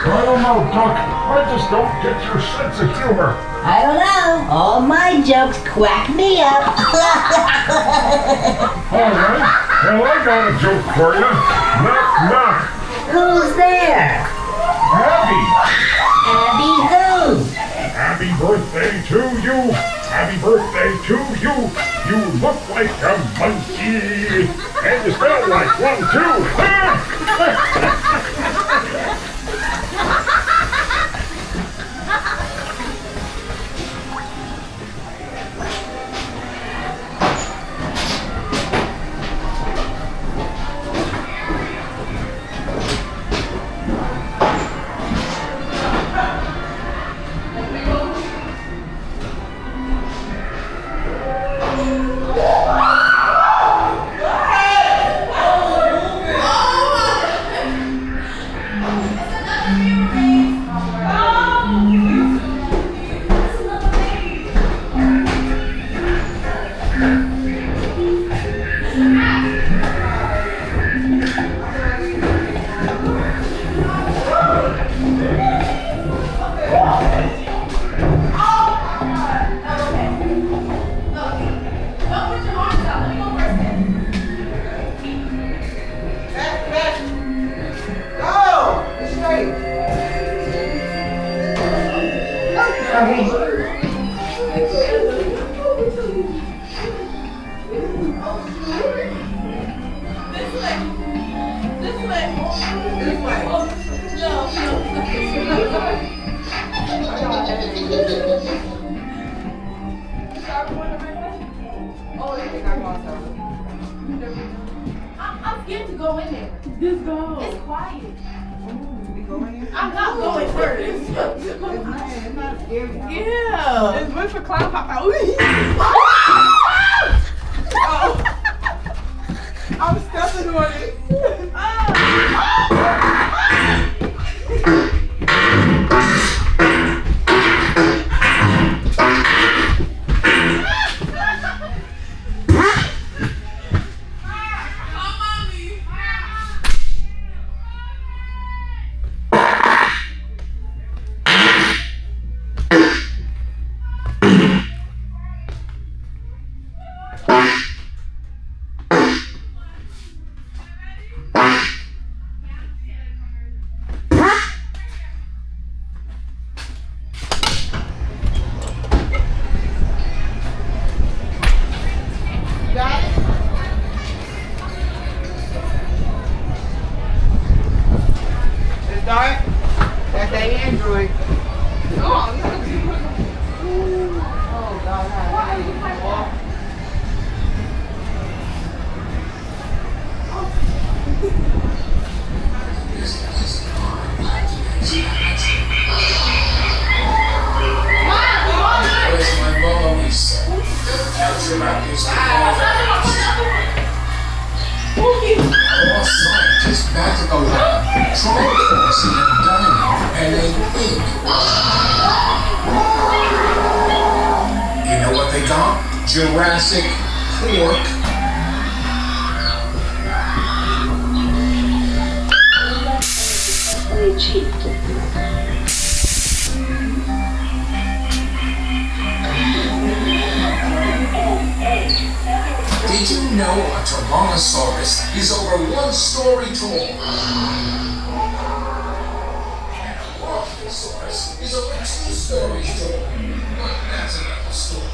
I don't know, Duck. I just don't get your sense of humor. I don't know. All my jokes quack me up. All right. Well, I got a joke for you. Knock, knock. Who's there? Abby. Abby who? Happy birthday to you. Happy birthday to you. You look like a monkey. And you smell like one, too. I'm scared to go in there. Just go. It's quiet. We go in here? I'm not going first. It's not scary. Yeah. It's good for clown pop out. I'm stepping on it. Start. That's that Android. Oh, God. Where's my mom always said? Capture rappers all scientists back in the lab, trying forcing and dying, and they think. You know what they got? Jurassic pork. Did you know a Tyrannosaurus is over 1 story tall? And a Brontosaurus is over 2 stories tall. But that's another story.